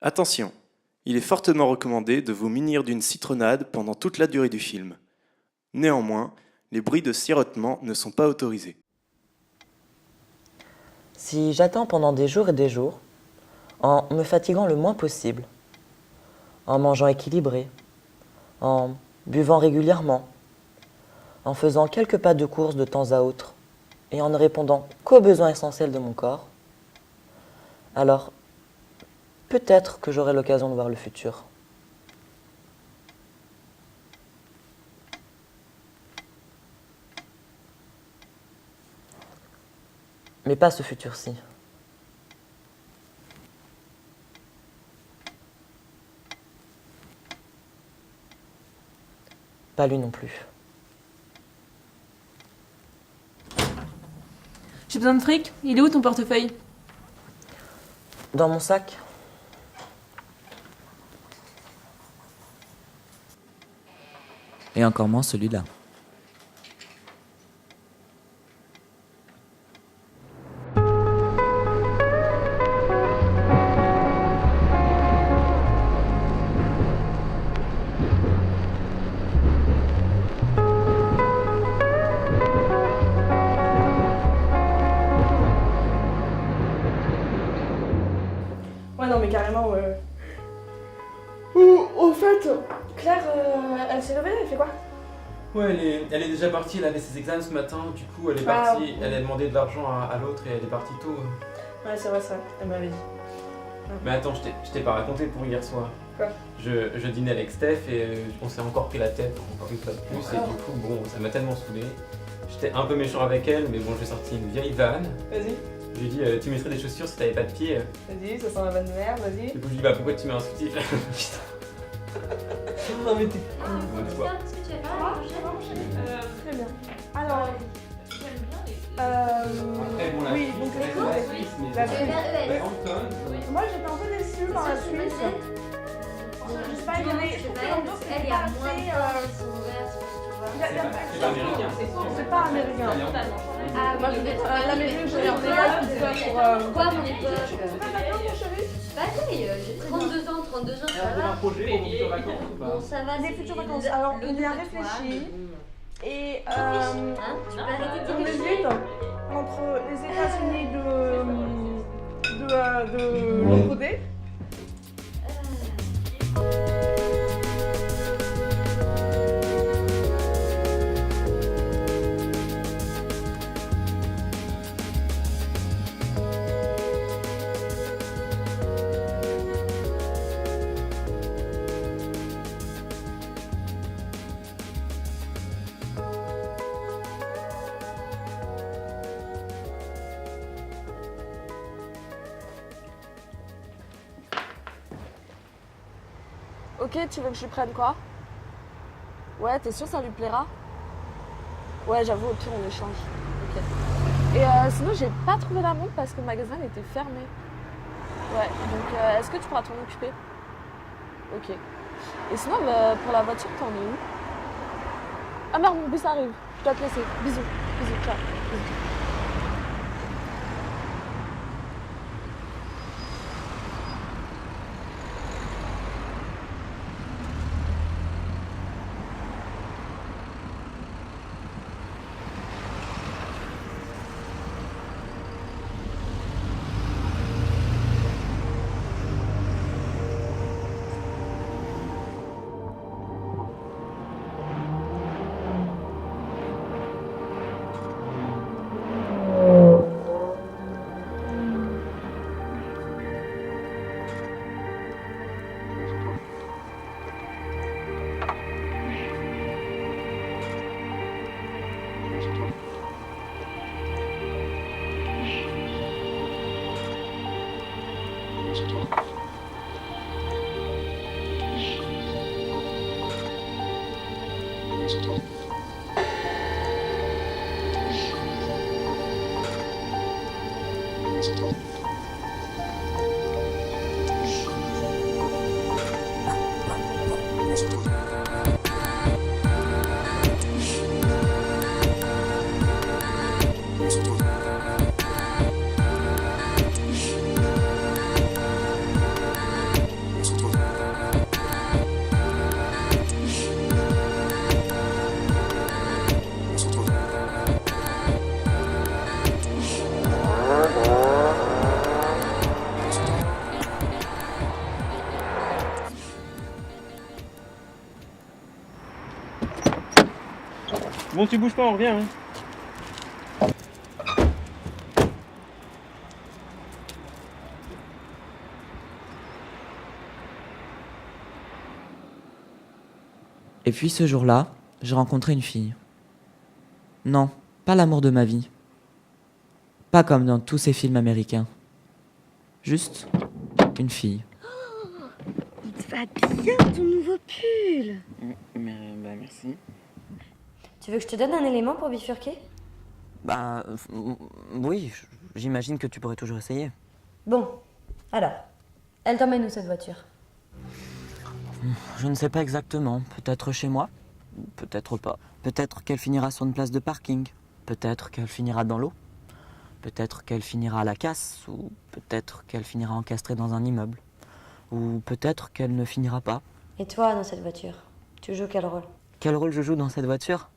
Attention, il est fortement recommandé de vous munir d'une citronnade pendant toute la durée du film. Néanmoins, les bruits de sirotement ne sont pas autorisés. Si j'attends pendant des jours et des jours, en me fatiguant le moins possible, en mangeant équilibré, en buvant régulièrement, en faisant quelques pas de course de temps à autre et en ne répondant qu'aux besoins essentiels de mon corps, alors peut-être que j'aurai l'occasion de voir le futur. Mais pas ce futur-ci. Pas lui non plus. J'ai besoin de fric. Il est où ton portefeuille? Dans mon sac, Et encore moins celui-là. Ouais, non, mais carrément. Ouh, au fait, Claire, elle s'est levée, elle fait quoi? Ouais, elle est déjà partie, elle avait ses examens ce matin, du coup elle est Ah, partie, oui. elle a demandé de l'argent à l'autre et elle est partie tôt. Ouais, c'est vrai, ça, elle m'avait dit. Mais attends, je t'ai pas raconté pour hier soir. Quoi? Je dînais avec Steph et on s'est encore pris la tête, encore une fois de plus, et Encore? du coup, bon, ça m'a tellement saoulé. J'étais un peu méchant avec elle, mais bon, j'ai sorti une vieille vanne. Vas-y, Je lui ai dit, tu mettrais des chaussures si t'avais pas de pied. vas-y, ça sent la vanne de merde, vas-y. Du coup, je lui ai dit, bah pourquoi tu mets un soutif? Non, mais t'es Bon, tu vois. Est-ce que tu as pas très bien. Alors, Après, bon, la oui, Suisse, donc c'est écoute, la Suisse, mais la c'est- Suisse. ES. Hampton, Moi, j'étais un peu déçue par la Suisse. Je sais pas, il y avait. Je trouve que l'ambiance Elle était y a pas moins assez. de portes qui sont ouvertes, tu vois. Il y a- il y a- c'est pas américain. C'est pas américain. Ah, Moi, je vais l'Amérique, je vais en Écosse, pour Quoi, mon époque? Tu fais pas d'accord, mon chéri? Pas vieille, j'ai 32 ans, 32 ans, ça Elle a un va. projet pour vos futures vacances ou pas? Bon, ça va, Les c'est futures le- vacances. Alors, le on y a nom de toi. réfléchi. Et Hein? Tu peux arrêter de on dire hésite entre les États-Unis de l'autre côté. Ok, tu veux que je lui prenne quoi? Ouais, t'es sûr ça lui plaira? Ouais, j'avoue, au pire on échange. Ok. Et sinon, j'ai pas trouvé la montre parce que le magasin était fermé. Ouais, donc est-ce que tu pourras t'en occuper? Ok. Et sinon, bah, pour la voiture, t'en es où? Ah merde, mon bus arrive. Je dois te laisser. Bisous. Bisous, ciao. Bisous. Bon, tu bouges pas, on revient. Hein. Et puis ce jour-là, j'ai rencontré une fille. Non, pas l'amour de ma vie. Pas comme dans tous ces films américains. Juste une fille. Il te va bien ton nouveau pull. Merci. Tu veux que je te donne un élément pour bifurquer? Oui, j'imagine que tu pourrais toujours essayer. Bon, alors, elle t'emmène où cette voiture? Je ne sais pas exactement. Peut-être chez moi, peut-être pas. Peut-être qu'elle finira sur une place de parking. Peut-être qu'elle finira dans l'eau. Peut-être qu'elle finira à la casse. Ou peut-être qu'elle finira encastrée dans un immeuble. Ou peut-être qu'elle ne finira pas. Et toi, dans cette voiture, tu joues quel rôle? Quel rôle je joue dans cette voiture?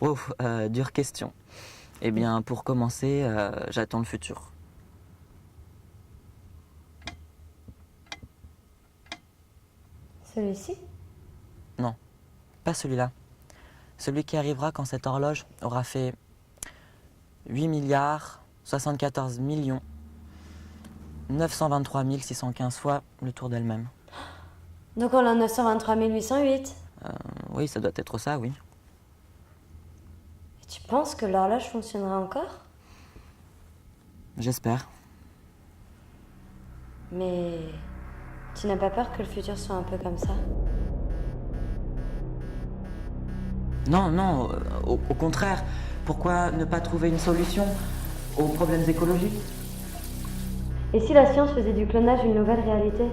Oh, dure question. Eh bien, pour commencer, j'attends le futur. Celui-ci? Non, pas celui-là. Celui qui arrivera quand cette horloge aura fait 8 milliards 74 millions 923 615 fois le tour d'elle-même. Donc on a 923 808. Oui, ça doit être ça, oui. Et tu penses que l'horloge fonctionnera encore? J'espère. Mais tu n'as pas peur que le futur soit un peu comme ça? Non, non, au contraire. Pourquoi ne pas trouver une solution aux problèmes écologiques? Et si la science faisait du clonage une nouvelle réalité?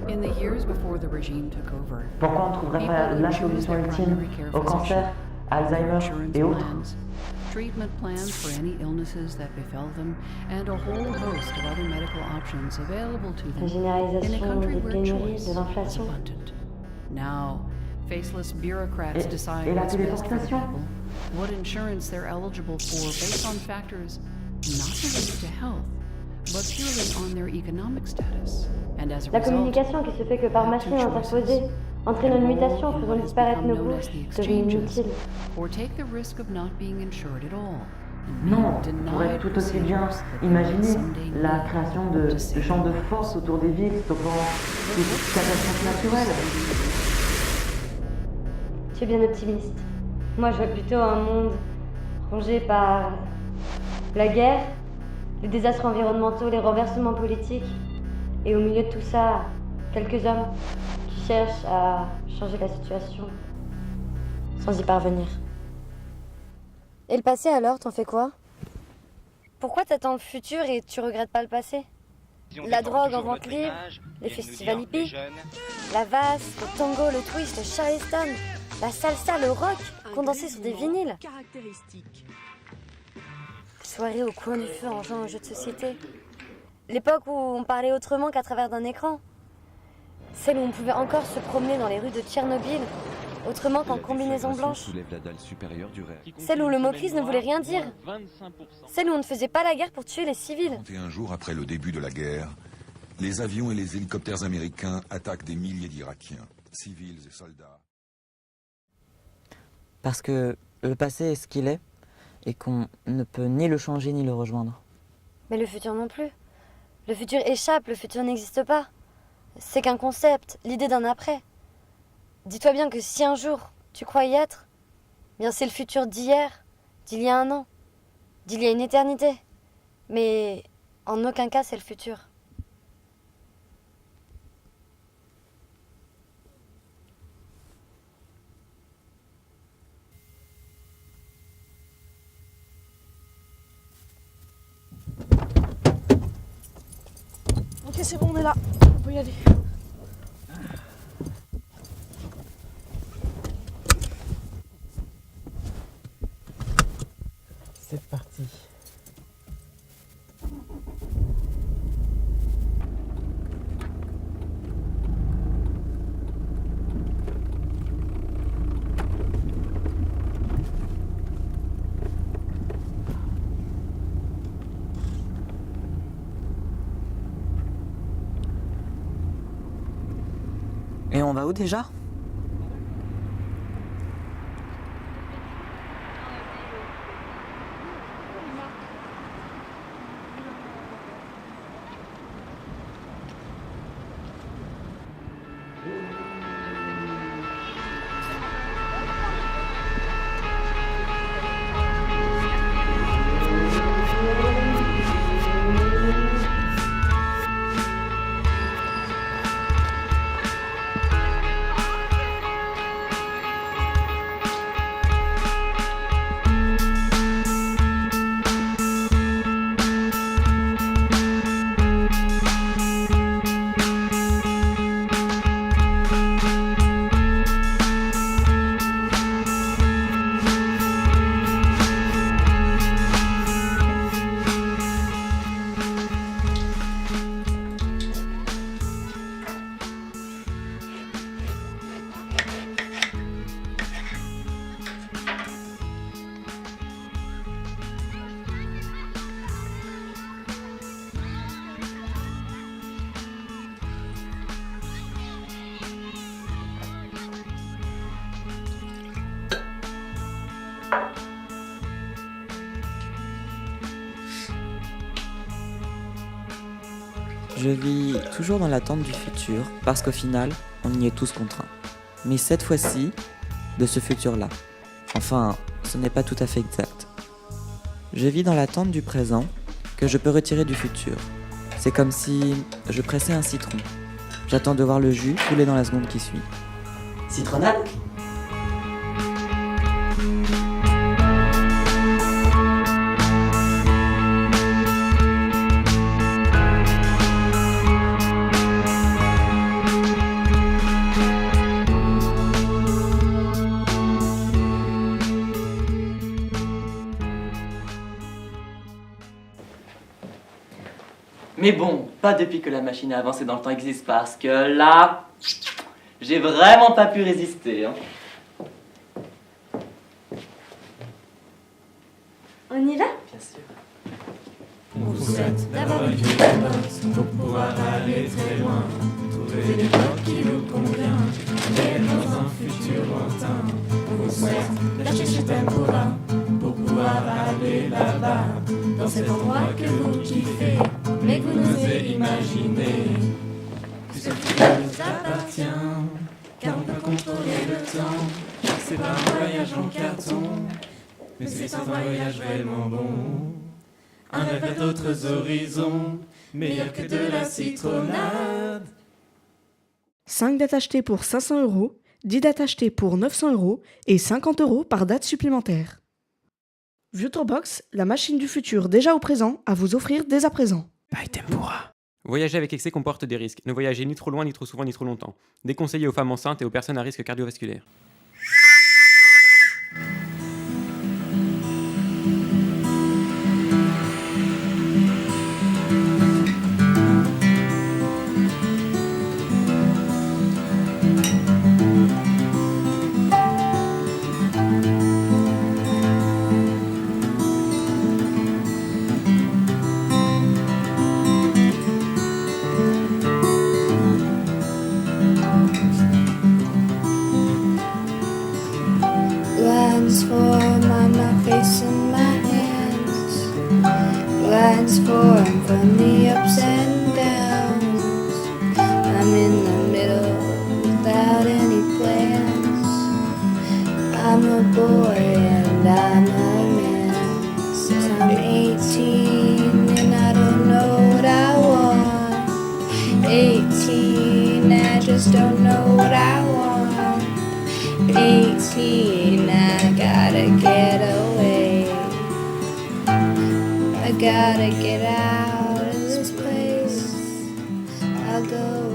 In the years before the regime took over, Pourquoi on ne trouverait pas la solution ultime au cancer, Alzheimer et autres? treatment plans for any illnesses that befell them, and a whole host of other medical options available to La them in a généralisation country des where pénuries, choice de is l'inflation. abundant. Now, faceless bureaucrats decide et la what's best for the téléportation? people, what insurance they're eligible for based on factors not related to health, but purely on their economic status. And as a La result, communication qui se fait que par machine interposée entraîne une mutation faisant disparaître nos bouches, devenues inutiles. or take the risk of not being insured at all. Non, on pourrait tout aussi bien imaginer la création de champs de force autour des villes stoppant toute catastrophe naturelle. Tu es bien optimiste. Moi, je vois plutôt un monde rongé par la guerre, les désastres environnementaux, les renversements politiques, et au milieu de tout ça, quelques hommes qui cherchent à changer la situation sans y parvenir. Et le passé alors, t'en fais quoi? Pourquoi t'attends le futur et tu regrettes pas le passé? La drogue en vente libre, les festivals hippies, la valse, le tango, le twist, le charleston, la salsa, le rock, condensé sur des vinyles. Soirée au coin du feu en jouant aux jeux de société. L'époque où on parlait autrement qu'à travers d'un écran. Celle où on pouvait encore se promener dans les rues de Tchernobyl, autrement qu'en combinaison blanche. Celle où le mot-crise ne voulait rien dire. Celle où on ne faisait pas la guerre pour tuer les civils. 31 jours après le début de la guerre, les avions et les hélicoptères américains attaquent des milliers d'Irakiens, civils et soldats. Parce que le passé est ce qu'il est, et qu'on ne peut ni le changer ni le rejoindre. Mais le futur non plus. Le futur échappe, le futur n'existe pas. C'est qu'un concept, l'idée d'un après. Dis-toi bien que si un jour tu crois y être, bien c'est le futur d'hier, d'il y a un an, d'il y a une éternité. Mais en aucun cas c'est le futur. Ok, c'est bon, on est là. On peut y aller. C'est parti. Et on va où déjà? Je vis toujours dans l'attente du futur, parce qu'au final, on y est tous contraints. Mais cette fois-ci, de ce futur-là. Enfin, ce n'est pas tout à fait exact. Je vis dans l'attente du présent, que je peux retirer du futur. C'est comme si je pressais un citron. J'attends de voir le jus couler dans la seconde qui suit. Citronnade ? Mais bon, pas depuis que la machine à avancer dans le temps existe, parce que là, j'ai vraiment pas pu résister. Hein. On y va? Bien sûr. On vous souhaite d'avoir une vie pour pouvoir aller très loin, trouver l'époque qui nous convient, et dans un futur lointain. On vous souhaite d'acheter chez Tempura pour pouvoir aller là-bas, dans cet endroit que vous kiffez, mais que vous n'osez imaginer. Puisque le futur nous appartient, car on peut contrôler le temps. C'est pas un voyage en carton, mais c'est un voyage vraiment bon. Un rêve vers d'autres horizons, meilleur que de la citronnade. 5 dates achetées pour 500 €, 10 dates achetées pour 900 € et 50 € par date supplémentaire. Futurebox, la machine du futur déjà au présent, à vous offrir dès à présent. By Tempura. Voyager avec excès comporte des risques. Ne voyagez ni trop loin, ni trop souvent, ni trop longtemps. Déconseillé aux femmes enceintes et aux personnes à risque cardiovasculaire. Lines form on my face and my hands. Lines form from the ups and downs. I'm in the middle without any plans. I'm a boy and I'm a man. Since I'm 18 and I don't know what I want. 18, I just don't know what I want. 18, I gotta get away. I gotta get out of this place. I'll go